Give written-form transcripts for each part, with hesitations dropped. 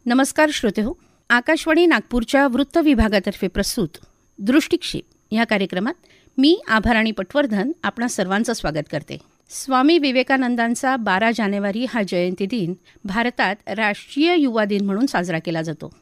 नमस्कार श्रोतेहो, आकाशवाणी नागपूरच्या वृत्त विभागातर्फे प्रस्तुत दृष्टिक्षेप या कार्यक्रमात मी आभाराणी पटवर्धन आपणा सर्वांचं स्वागत करते. स्वामी विवेकानंदांचा 12 जानेवारी हा जयंती दिन भारतात राष्ट्रीय युवा दिन म्हणून साजरा केला जातो.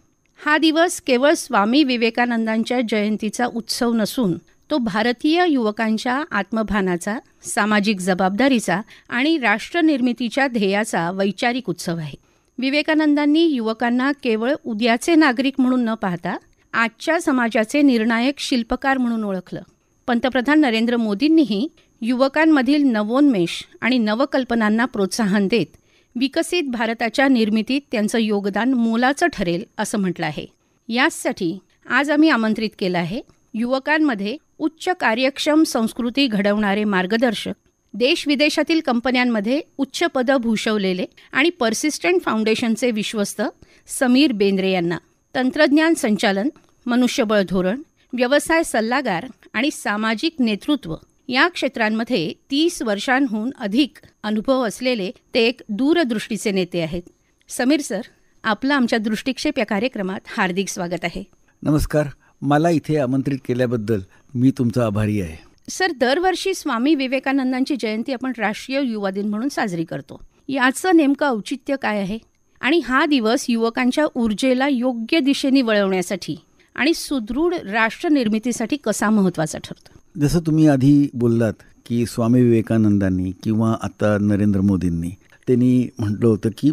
हा दिवस केवळ स्वामी विवेकानंदांच्या जयंतीचा उत्सव नसून तो भारतीय युवकांच्या आत्मभानाचा, सामाजिक जबाबदारीचा आणि राष्ट्रनिर्मितीच्या ध्येयाचा वैचारिक उत्सव आहे. विवेकानंदांनी युवकांना केवळ उद्याचे नागरिक म्हणून न पाहता आजच्या समाजाचे निर्णायक शिल्पकार म्हणून ओळखलं. पंतप्रधान नरेंद्र मोदींनीही युवकांमधील नवोन्मेष आणि नवकल्पनांना प्रोत्साहन देत विकसित भारताच्या निर्मितीत त्यांचं योगदान मोलाचं ठरेल असं म्हटलं आहे. यासाठी आज आम्ही आमंत्रित केलं आहे युवकांमध्ये उच्च कार्यक्षम संस्कृती घडवणारे मार्गदर्शक, देश-विदेशातील कंपन्यांमध्ये उच्च पदं भूषवलेले आणि पर्सिस्टंट फाउंडेशनचे विश्वस्त समीर बेंद्रे यांना. तंत्रज्ञान संचालन, मनुष्यबळ धोरण, व्यवसाय सल्लागार आणि सामाजिक नेतृत्व या क्षेत्रांमध्ये 30 वर्षांहून अधिक अनुभव असलेले ते एक दूरदृष्टीचे नेते आहेत. समीर सर, आपलं आमच्या दृष्टिक्षेप या कार्यक्रमात हार्दिक स्वागत आहे. नमस्कार. मला इथे आमंत्रित केल्याबद्दल मी तुमचा आभारी आहे. सर, दरवर्षी स्वामी विवेकानंदांची जयंती आपण राष्ट्रीय युवा दिन म्हणून साजरी करतो. याचं नेमकं औचित्य काय आहे आणि हा दिवस युवकांच्या ऊर्जेला योग्य दिशेने वळवण्यासाठी आणि सुदृढ राष्ट्रनिर्मितीसाठी कसा महत्त्वाचा ठरतो? जसं तुम्ही आधी बोललात की स्वामी विवेकानंदांनी किंवा आता नरेंद्र मोदींनी त्यांनी म्हटलं होतं की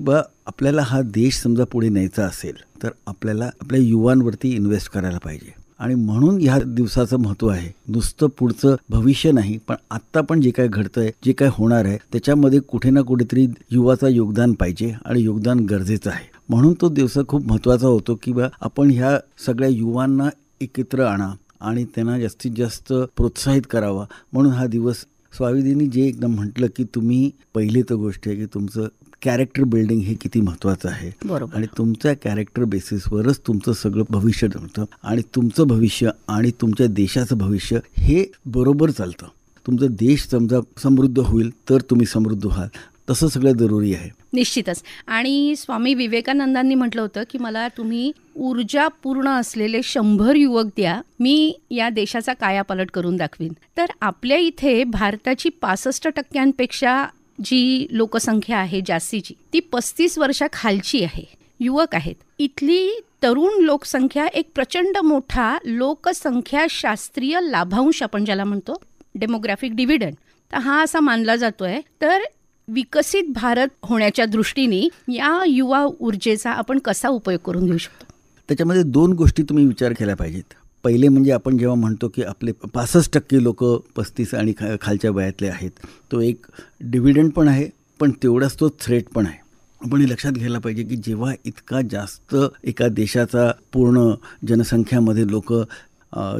आपल्याला हा देश समजा पुढे न्यायचा असेल तर आपल्याला आपल्या युवांवरती इन्व्हेस्ट करायला पाहिजे. आणि म्हणून ह्या दिवसाचं महत्त्व आहे. नुसतं पुढचं भविष्य नाही, पण आत्ता पण जे काय घडतंय, जे काय होणार आहे त्याच्यामध्ये कुठे ना कुठेतरी युवाचं योगदान पाहिजे आणि योगदान गरजेचं आहे. म्हणून तो दिवस खूप महत्त्वाचा होतो की आपण ह्या सगळ्या युवांना एकत्र आणा आणि त्यांना जास्तीत जास्त प्रोत्साहित करावा. म्हणून हा दिवस स्वामीजींनी जे एकदम म्हटलं की तुम्ही पहिली तर गोष्ट आहे की तुमचं कॅरेक्टर बिल्डिंग हे किती महत्त्वाचं आहे. आणि तुमच्या कॅरेक्टर बेसिसवरच तुमचं सगळं भविष्य ठरतं आणि तुमचं भविष्य आणि तुमच्या देशाचं भविष्य हे बरोबर चालतं. तुमचा देश समजा समृद्ध होईल तर तुम्ही समृद्ध व्हाल, तसं सगळं जरुरी आहे. निश्चितच. आणि स्वामी विवेकानंदांनी म्हटलं होतं की मला तुम्ही ऊर्जा पूर्ण असलेले 100 युवक द्या, मी या देशाचा कायापालट करून दाखवीन. तर आपल्या इथे भारताची 65% जी लोकसंख्या आहे जास्तीची, ती 35 वर्षाखालची आहे, युवक आहेत. इथली तरुण लोकसंख्या एक प्रचंड मोठा लोकसंख्या शास्त्रीय लाभांश आपण ज्याला म्हणतो, डेमोग्राफिक डिव्हिडंड, तर हा असा मानला जातोय. तर विकसित भारत होण्याच्या दृष्टीने या युवा ऊर्जेचा आपण कसा उपयोग करून घेऊ शकतो? त्याच्यामध्ये 2 गोष्टी तुम्ही विचार केल्या पाहिजेत. पहिले म्हणजे आपण जेव्हा म्हणतो की आपले 65% लोक 35 आणि खालच्या वयातले आहेत, तो एक डिव्हिडंड पण आहे, पण तेवढाच तो थ्रेट पण आहे. आपण हे लक्षात घ्यायला पाहिजे की जेव्हा इतका जास्त एका देशाचा पूर्ण जनसंख्यामध्ये लोक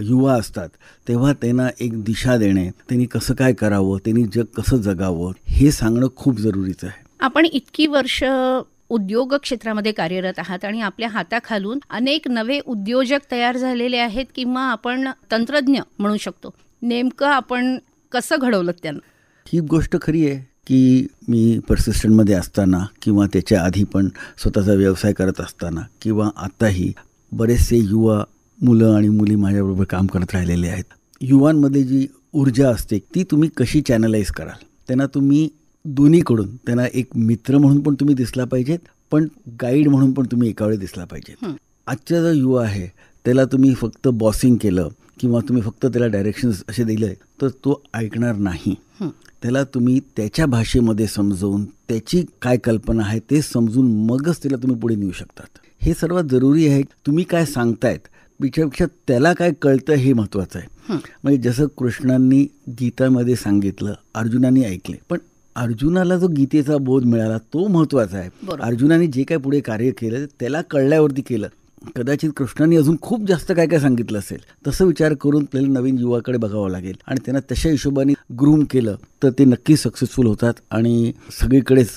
युवा असतात तेव्हा त्यांना एक दिशा देणे, त्यांनी कसं काय करावं, त्यांनी जग कसं जगावं हे सांगणं खूप जरुरीचं आहे. आपण इतकी वर्ष उद्योग क्षेत्रामध्ये कार्यरत आहात आणि आपल्या हाताखालून अनेक नवे उद्योजक तयार झालेले आहेत किंवा आपण तंत्रज्ञ म्हणू शकतो. नेमकं आपण कसं घडवलं त्यांना? ही गोष्ट खरी आहे की मी पर्सिस्टंटमध्ये असताना किंवा त्याच्या आधी पण स्वतःचा व्यवसाय करत असताना किंवा आताही बरेचसे युवा मुलं आणि मुली माझ्याबरोबर काम करत राहिलेले आहेत. युवांमध्ये जी ऊर्जा असते ती तुम्ही कशी चॅनलाइज कराल, त्यांना तुम्ही दोन्हीकडून त्यांना एक मित्र म्हणून पण तुम्ही दिसला पाहिजेत, पण गाईड म्हणून पण तुम्ही एकावेळी दिसला पाहिजेत. आजचा जो युवा आहे त्याला तुम्ही फक्त बॉसिंग केलं किंवा तुम्ही फक्त त्याला डायरेक्शन्स असे दिले तर तो ऐकणार नाही. त्याला तुम्ही त्याच्या भाषेमध्ये समजवून त्याची काय कल्पना आहे ते समजून मगच त्याला तुम्ही पुढे नेऊ शकतात. हे सर्वात जरुरी आहे. तुम्ही काय सांगतायत पेक्षा त्याला काय कळतं हे महत्त्वाचं आहे. म्हणजे जसं कृष्णांनी गीतामध्ये सांगितलं, अर्जुनाने ऐकले, पण अर्जुनाला जो गीतेचा बोध मिळाला तो महत्त्वाचा आहे. अर्जुनाने जे काय पुढे कार्य केलं त्याला कळल्यावरती केलं. कदाचित कृष्णाने अजून खूप जास्त काय काय सांगितलं असेल. तसं विचार करून आपल्याला नवीन युवाकडे बघावं लागेल आणि त्यांना तशा हिशोबाने ग्रूम केलं तर ते नक्कीच सक्सेसफुल होतात आणि सगळीकडेच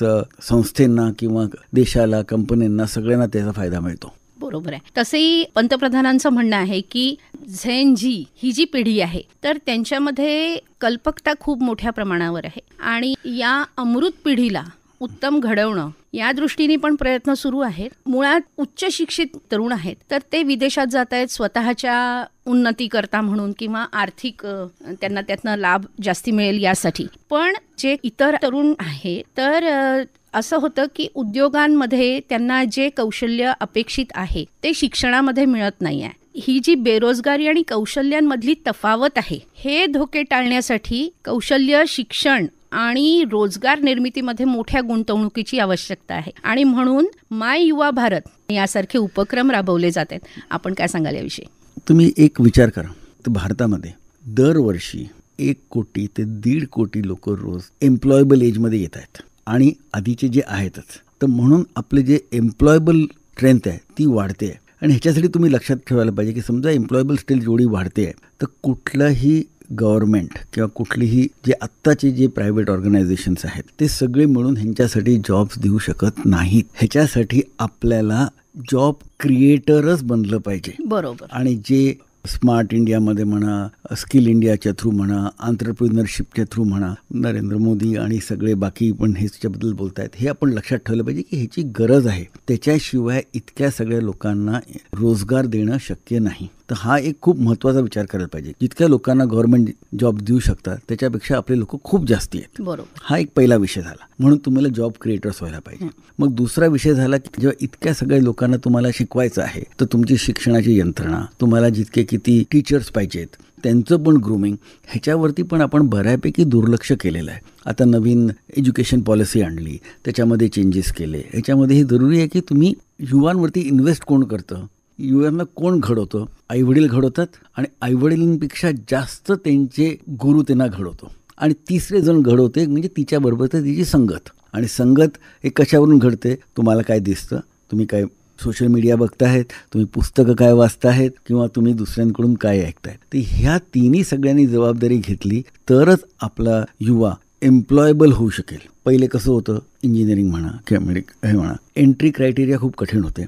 संस्थेंना किंवा देशाला, कंपन्यांना, सगळ्यांना त्याचा फायदा मिळतो. बरोबर आहे. तसेही पंतप्रधानांचं म्हणणं आहे की झेन झी ही जी पिढी आहे तर त्यांच्यामध्ये कल्पकता खूप मोठ्या प्रमाणावर आहे आणि या अमृत पिढीला उत्तम घडवणं या दृष्टीने पण प्रयत्न सुरू आहेत. मुळात उच्च शिक्षित तरुण आहेत तर ते विदेशात जात आहेत स्वतःच्या उन्नतीकरता म्हणून किंवा आर्थिक त्यांना त्यातनं लाभ जास्ती मिळेल यासाठी. पण जे इतर तरुण आहे तर असं होतं की उद्योगांमध्ये त्यांना जे कौशल्य अपेक्षित आहे ते शिक्षणामध्ये मिळत नाही आहे. ही जी बेरोजगारी आणि कौशल्यांमधली तफावत आहे हे धोके टाळण्यासाठी कौशल्य शिक्षण आणि रोजगार निर्मितीमध्ये मोठ्या गुंतवणुकीची आवश्यकता आहे आणि म्हणून माय युवा भारत यासारखे उपक्रम राबवले जात आहेत. आपण काय सांगाल याविषयी? तुम्ही एक विचार करा तर भारतामध्ये दरवर्षी 1 कोटी ते 1.5 कोटी लोक रोज एम्प्लॉयबल एजमध्ये येत आहेत आणि आधीचे जे आहेतच. तर म्हणून आपले जे एम्प्लॉयबल स्ट्रेंथ आहे ती वाढते आहे आणि ह्याच्यासाठी तुम्ही लक्षात ठेवायला पाहिजे की समजा एम्प्लॉयबल स्ट्रेंथ जेवढी वाढते आहे तर कुठलाही गव्हर्नमेंट किंवा कुठलीही जे आत्ताचे जे प्रायव्हेट ऑर्गनायझेशन्स आहेत ते सगळे मिळून ह्यांच्यासाठी जॉब्स देऊ शकत नाहीत. ह्याच्यासाठी आपल्याला जॉब क्रिएटरच बनलं पाहिजे. बरोबर. आणि जे स्मार्ट इंडियामध्ये म्हणा, स्किल इंडियाच्या थ्रू म्हणा, आंतरप्रिनरशिपच्या थ्रू म्हणा, नरेंद्र मोदी आणि सगळे बाकी पण ह्याच्याबद्दल बोलत आहेत, हे आपण लक्षात ठेवलं पाहिजे की ह्याची गरज आहे. त्याच्याशिवाय इतक्या सगळ्या लोकांना रोजगार देणं शक्य नाही. तर हा एक खूप महत्त्वाचा विचार करायला पाहिजे. जितक्या लोकांना गव्हर्नमेंट जॉब देऊ शकतात त्याच्यापेक्षा आपले लोक खूप जास्ती आहेत. बरोबर. हा एक पहिला विषय झाला. म्हणून तुम्हाला जॉब क्रिएटर्स व्हायला पाहिजे. मग दुसरा विषय झाला की जेव्हा इतक्या सगळ्या लोकांना तुम्हाला शिकवायचं आहे तर तुमची शिक्षणाची यंत्रणा, तुम्हाला जितके किती टीचर्स पाहिजेत त्यांचं पण ग्रूमिंग, ह्याच्यावरती पण आपण बऱ्यापैकी दुर्लक्ष केलेलं आहे. आता नवीन एज्युकेशन पॉलिसी आणली, त्याच्यामध्ये चेंजेस केले. ह्याच्यामध्ये हे जरुरी आहे की तुम्ही युवांवरती इन्व्हेस्ट कोण करतं, युवांना कोण घडवतं? आईवडील घडवतात आणि आईवडिलांपेक्षा जास्त त्यांचे गुरु त्यांना घडवतो आणि तिसरे जण घडवते म्हणजे तिच्याबरोबर तर तिची संगत. आणि संगत हे कशावरून घडते? तुम्हाला काय दिसतं, तुम्ही काय सोशल मीडिया बघतायत, तुम्ही पुस्तकं काय वाचतायत किंवा तुम्ही दुसऱ्यांकडून काय ऐकतायत. तर ह्या तिन्ही सगळ्यांनी जबाबदारी घेतली तरच आपला युवा एम्प्लॉयबल होऊ शकेल. पहिले कसं होतं, इंजिनिअरिंग म्हणा किंवा हे म्हणा, एंट्री क्रायटेरिया खूप कठीण होते.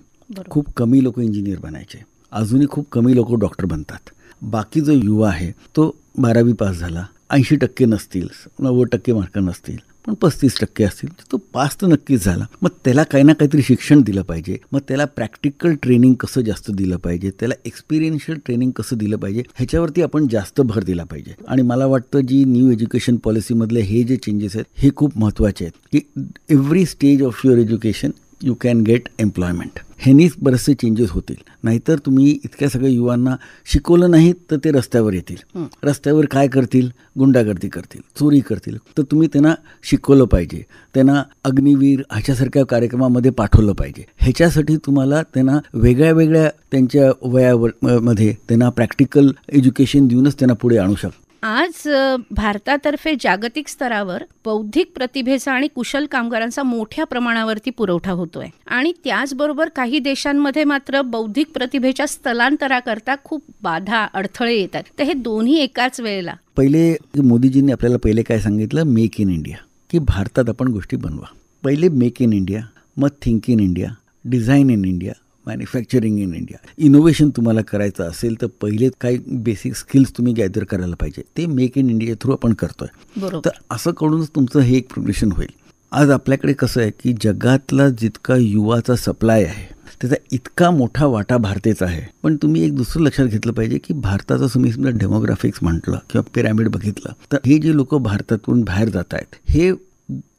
खूप कमी लोक इंजिनियर बनायचे. अजूनही खूप कमी लोक डॉक्टर बनतात. बाकी जो युवा आहे तो 12वी पास झाला, 80% नसतील, 90% मार्क नसतील, पण 35% असतील, तो पास तर नक्कीच झाला. मग त्याला काही ना काहीतरी शिक्षण दिलं पाहिजे. मग त्याला प्रॅक्टिकल ट्रेनिंग कसं जास्त दिलं पाहिजे, त्याला एक्सपिरियन्शियल ट्रेनिंग कसं दिलं पाहिजे, ह्याच्यावरती आपण जास्त भर दिला पाहिजे. आणि मला वाटतं जी न्यू एज्युकेशन पॉलिसीमधले हे जे चेंजेस आहेत हे खूप महत्त्वाचे आहेत की every stage of your education you can get employment. ह्यानीच बरेचसे चेंजेस होतील. नाहीतर तुम्ही इतक्या सगळ्या युवांना शिकवलं नाही तर ते रस्त्यावर येतील. रस्त्यावर काय करतील? गुंडागर्दी करतील, चोरी करतील. तर तुम्ही त्यांना शिकवलं पाहिजे, त्यांना अग्निवीर ह्याच्यासारख्या कार्यक्रमामध्ये पाठवलं पाहिजे. ह्याच्यासाठी तुम्हाला त्यांना वेगळ्या वेगळ्या त्यांच्या वयामध्ये त्यांना प्रॅक्टिकल एज्युकेशन देऊनच त्यांना पुढे आणू शकतो. आज भारतातर्फे जागतिक स्तरावर बौद्धिक प्रतिभेचा आणि कुशल कामगारांचा मोठ्या प्रमाणावरती पुरवठा होतोय आणि त्याचबरोबर काही देशांमध्ये मात्र बौद्धिक प्रतिभेच्या स्थलांतराकरता खूप बाधा, अडथळे येतात. तर हे दोन्ही एकाच वेळेला. पहिले मोदीजींनी आपल्याला पहिले काय सांगितलं, मेक इन इंडिया, की भारतात आपण गोष्टी बनवा. पहिले मेक इन इंडिया, मग think in India, design in India, manufacturing in India. Innovation तुम्हाला करायचं असेल तर पहिले काही बेसिक स्किल्स तुम्ही गॅदर करायला पाहिजे. ते मेक इन इंडिया थ्रू आपण करतोय. तर असं करूनच तुमचं हे एक प्रोग्रेशन होईल. आज आपल्याकडे कसं आहे की जगातला जितका युवाचा सप्लाय आहे त्याचा इतका मोठा वाटा भारताचा आहे. पण तुम्ही एक दुसरं लक्षात घेतलं पाहिजे की भारताचं तुम्ही समजा डेमोग्राफिक्स म्हटलं किंवा पिरॅमिड बघितलं तर हे जे लोक भारतातून बाहेर जात आहेत हे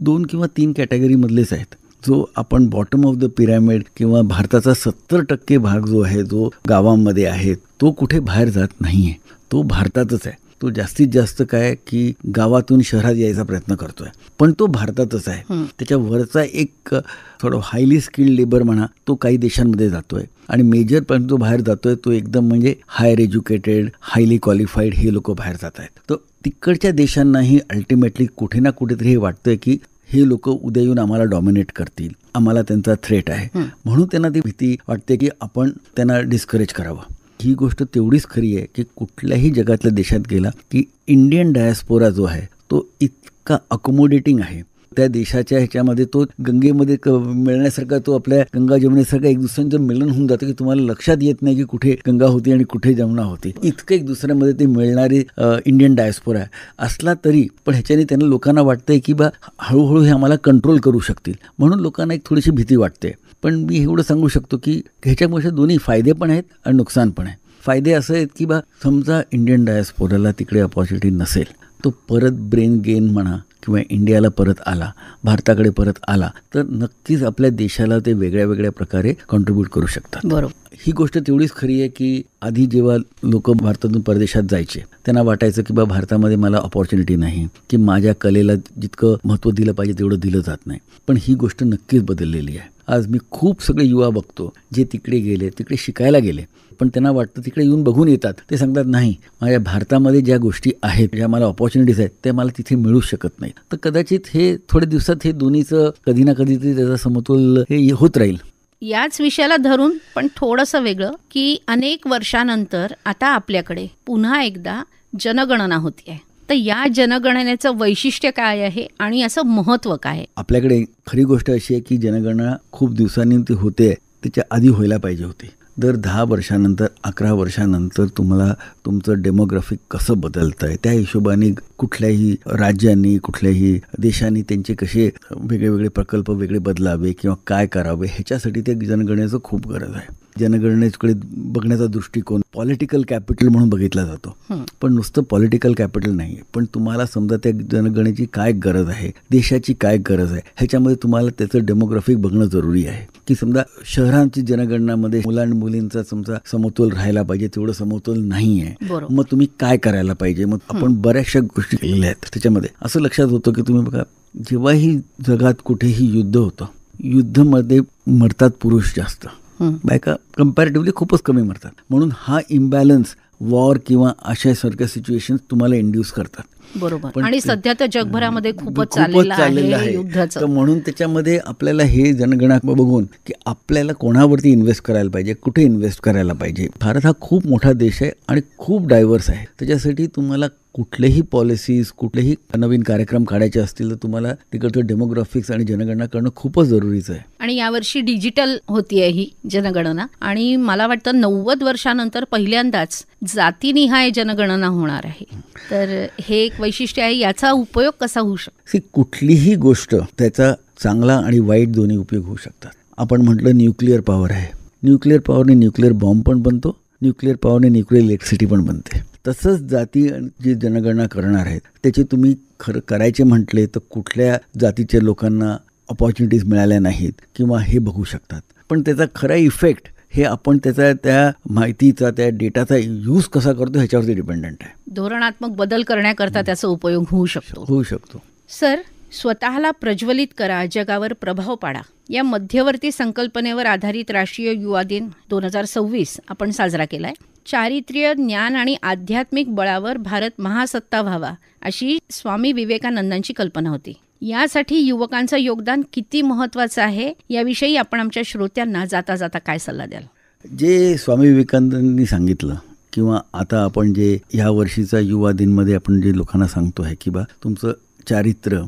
2 किंवा 3 कॅटेगरीमधलेच आहेत. जो आपण बॉटम ऑफ द पिरॅमिड किंवा भारताचा 70% भाग जो आहे जो गावांमध्ये आहे तो कुठे बाहेर जात नाही आहे, तो भारतातच आहे. तो जास्तीत जास्त काय की गावातून शहरात यायचा प्रयत्न करतोय, पण तो भारतातच आहे. त्याच्या वरचा एक थोडं हायली स्किल्ड लेबर म्हणा तो काही देशांमध्ये जातोय आणि मेजर पण जो बाहेर जातोय तो एकदम म्हणजे हायर एज्युकेटेड, हायली क्वालिफाईड हे लोक बाहेर जात आहेत. तर तिकडच्या देशांनाही अल्टिमेटली कुठे ना कुठेतरी हे वाटतंय की हे लोक उद्या येऊन आम्हाला डॉमिनेट करतील, आम्हाला त्यांचा थ्रेट आहे, म्हणून त्यांना ती भीती वाटते की आपण त्यांना डिस्करेज करावं. ही गोष्ट तेवढीच खरी आहे की कुठल्याही जगातल्या देशात गेला की इंडियन डायस्पोरा जो आहे तो इतका अकोमोडेटिंग आहे. त्या देशाच्या ह्याच्यामध्ये तो गंगेमध्ये मिळण्यासारखा, तो आपल्या गंगा जमुनेसारखा एक दुसऱ्यांचं मिलन होऊन जातं की तुम्हाला लक्षात येत नाही की कुठे गंगा होती आणि कुठे जमुना होती. इतकं एक दुसऱ्यामध्ये ते मिळणारे इंडियन डायस्पोरा असला तरी पण ह्याच्याने त्यांना लोकांना वाटतंय की बा हळूहळू हे आम्हाला कंट्रोल करू शकतील, म्हणून लोकांना एक थोडीशी भीती वाटते. पण मी एवढं सांगू शकतो की ह्याच्यामुळे दोन्ही फायदे पण आहेत आणि नुकसान पण आहे. फायदे असे आहेत की बा समजा इंडियन डायस्पोराला तिकडे अपॉर्च्युनिटी नसेल, तो परत ब्रेन गेन म्हणा किंवा इंडियाला परत आला, भारताकडे परत आला, तर नक्कीच आपल्या देशाला ते वेगळ्या वेगळ्या प्रकारे कॉन्ट्रीब्यूट करू शकतात. बरोबर. ही गोष्ट तेवढीच खरी आहे की आधी जेव्हा लोक भारतातून परदेशात जायचे त्यांना वाटायचं की बा भारतामध्ये मला अपॉर्च्युनिटी नाही, की माझ्या कलेला जितकं महत्त्व दिलं पाहिजे तेवढं दिलं जात नाही. पण ही गोष्ट नक्कीच बदललेली आहे. आज मी खूप सगळे युवा बघतो जे तिकडे गेले, तिकडे शिकायला गेले, पण त्यांना वाटतं तिकडे येऊन बघून येतात. ते सांगतात नाही, माझ्या भारतामध्ये ज्या गोष्टी आहेत, ज्या मला अपॉर्च्युनिटीज आहेत, त्या मला तिथे मिळू शकत नाही. तर कदाचित हे थोड्या दिवसात हे दोन्हीचं कधी ना कधी त्याचा समतोल हे होत राहील. याच विषयाला धरून पण थोडंसं वेगळं की अनेक वर्षानंतर आता आपल्याकडे पुन्हा एकदा जनगणना होती आहे. तर या जनगणनेचं वैशिष्ट्य काय आहे आणि याचं महत्त्व काय आहे? आपल्याकडे खरी गोष्ट अशी आहे की जनगणना खूप दिवसांनी ती होते, त्याच्या आधी व्हायला पाहिजे होती. दर 10 वर्षानंतर 11 वर्षानंतर तुम्हाला तुमचं डेमोग्राफिक कसं बदलतं आहे, त्या हिशोबाने कुठल्याही राज्यांनी कुठल्याही देशांनी त्यांचे कसे वेगळे वेगळे प्रकल्प वेगळे बदलावे किंवा काय करावे, ह्याच्यासाठी ते जनगणनेचं खूप गरज आहे. जनगणनेकडे बघण्याचा दृष्टिकोन पॉलिटिकल कॅपिटल म्हणून बघितला जातो, पण नुसतं पॉलिटिकल कॅपिटल नाही आहे. पण तुम्हाला समजा त्या जनगणनेची काय गरज आहे, देशाची काय गरज आहे, ह्याच्यामध्ये तुम्हाला त्याचं डेमोग्राफिक बघणं जरुरी आहे. की समजा शहरांची जनगणनामध्ये मुलां मुलींचा समजा समतोल राहायला पाहिजे, तेवढं समतोल नाही आहे. मग तुम्ही काय करायला पाहिजे? मग आपण बऱ्याचशा गोष्टी केलेल्या आहेत. त्याच्यामध्ये असं लक्षात होतं की तुम्ही बघा, जेव्हाही जगात कुठेही युद्ध होतं, युद्धमध्ये मरतात पुरुष जास्त, बायका कंपॅरेटिव्हली खूपच कमी मरतात. म्हणून हा इम्बॅलन्स वॉर किंवा अशा सारख्या सिच्युएशन तुम्हाला इंड्यूस करतात. बरोबर. आणि सध्या तर जगभरामध्ये खूपच चाललेलं आहे युद्धाचं. तर म्हणून त्याच्यामध्ये आपल्याला हे जनगणना बघून की आपल्याला कोणावरती इन्व्हेस्ट करायला पाहिजे, कुठे इन्व्हेस्ट करायला पाहिजे. भारत हा खूप मोठा देश आहे आणि खूप डायव्हर्स आहे. त्याच्यासाठी तुम्हाला कुठलेही पॉलिसीज, कुठलेही नवीन कार्यक्रम काढायचे असतील तर तुम्हाला तिकडचं डेमोग्राफिक्स आणि जनगणना करणं खूपच जरुरीचं आहे. आणि यावर्षी डिजिटल होतीये ही जनगणना आणि मला वाटतं 90 वर्षानंतर पहिल्यांदाच जातीनिहाय जनगणना होणार आहे. तर हे एक वैशिष्ट्य आहे. याचा उपयोग कसा होऊ शकतो? कुठलीही गोष्ट त्याचा चांगला आणि वाईट दोन्ही उपयोग होऊ शकतात. आपण म्हटलं न्यूक्लिअर पॉवर आहे, न्यूक्लिअर पॉवरने न्यूक्लिअर बॉम्ब पण बनतो, न्यूक्लिअर पॉवरने न्यूक्लिअर इलेक्ट्रिसिटी पण बनते. तसंच जाती जी जनगणना करणार आहेत त्याचे तुम्ही खरं करायचे म्हटले तर कुठल्या जातीच्या लोकांना अपॉर्च्युनिटीज मिळाल्या नाहीत किंवा हे बघू शकतात. पण त्याचा खरा इफेक्ट हे आपण त्याचा त्या माहितीचा त्या डेटाचा यूज कसा करतो ह्याच्यावरती डिपेंडंट आहे. धोरणात्मक बदल करण्याकरता त्याचा उपयोग होऊ शकतो. सर, स्वतःला प्रज्वलित करा, जगावर प्रभाव पाडा या मध्यवर्ती संकल्पनेवर आधारित राष्ट्रीय युवा दिन 2026 आपण साजरा केलाय. चारित्र्य, ज्ञान आणि आध्यात्मिक बळावर भारत महासत्ता व्हावा अशी स्वामी विवेकानंदांची कल्पना होती. यासाठी युवकांचं योगदान किती महत्त्वाचं आहे याविषयी आपण आमच्या श्रोत्यांना जाता जाता काय सल्ला द्याल? जे स्वामी विवेकानंदांनी सांगितलं किंवा आता आपण जे ह्या वर्षीचा युवा दिनमध्ये आपण जे लोकांना सांगतो आहे की बा तुमचं चारित्र्य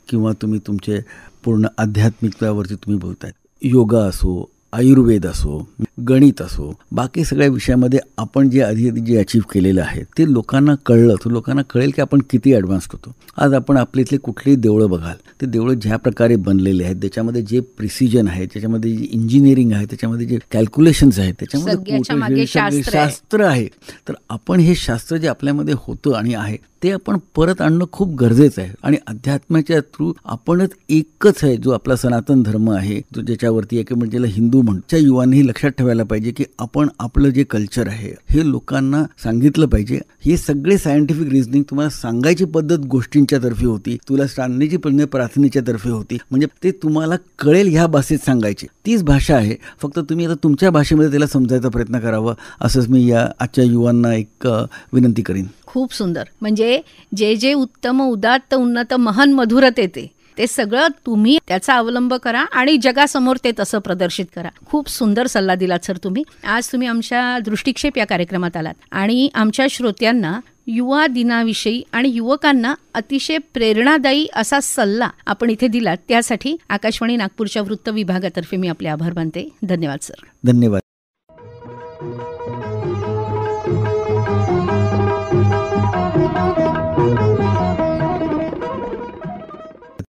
किंवा तुम्ही तुमचे पूर्ण आध्यात्मिकतावरती तुम्ही बोलताय. योगा असो, आयुर्वेद असो, गणित असो, बाकी सगळ्या विषयामध्ये आपण जे आधी जे अचीव्ह केलेलं आहे ते लोकांना कळलं तर लोकांना कळेल की आपण किती ॲडव्हान्स्ड होतो. आज आपण आपल्या इथले कुठलेही देवळं बघाल, ते देवळं ज्या प्रकारे बनलेले आहेत, त्याच्यामध्ये जे प्रिसिजन आहे, त्याच्यामध्ये जे इंजिनिअरिंग आहे, त्याच्यामध्ये जे कॅल्क्युलेशन्स आहेत, त्याच्यामध्ये शास्त्र आहे. तर आपण हे शास्त्र जे आपल्यामध्ये होतं आणि आहे ते आपण परत आणणं खूप गरजेचं आहे. आणि अध्यात्माच्या थ्रू आपणच एकच आहे जो आपला सनातन धर्म आहे, जो ज्याच्यावरती एक म्हणजे हिंदू म्हणच्या युवांनी लक्षात ठेवायला पाहिजे की आपण आपलं जे कल्चर आहे हे लोकांना सांगितलं पाहिजे. हे सगळे सायंटिफिक रिझनिंग तुम्हाला सांगायची पद्धत गोष्टींच्या तर्फे होती, तुला सांगण्याची पद्धत प्रार्थनेच्या तर्फे होती. म्हणजे ते तुम्हाला कळेल ह्या भाषेत सांगायची. तीच भाषा आहे, फक्त तुम्ही आता तुमच्या भाषेमध्ये त्याला समजायचा प्रयत्न करावा, असंच मी या आजच्या युवांना एक विनंती करीन. खूप सुंदर. म्हणजे जे जे उत्तम उदात्त उन्नत महान मधुरत येते ते सगळं तुम्ही त्याचा अवलंब करा आणि जगासमोर ते तसं प्रदर्शित करा. खूप सुंदर सल्ला दिलात सर तुम्ही. आज तुम्ही आमच्या दृष्टिक्षेप या कार्यक्रमात आलात आणि आमच्या श्रोत्यांना युवा दिनाविषयी आणि युवकांना अतिशय प्रेरणादायी असा सल्ला आपण इथे दिलात. त्यासाठी आकाशवाणी नागपूरच्या वृत्त विभागातर्फे मी आपले आभार मानते. धन्यवाद सर. धन्यवाद.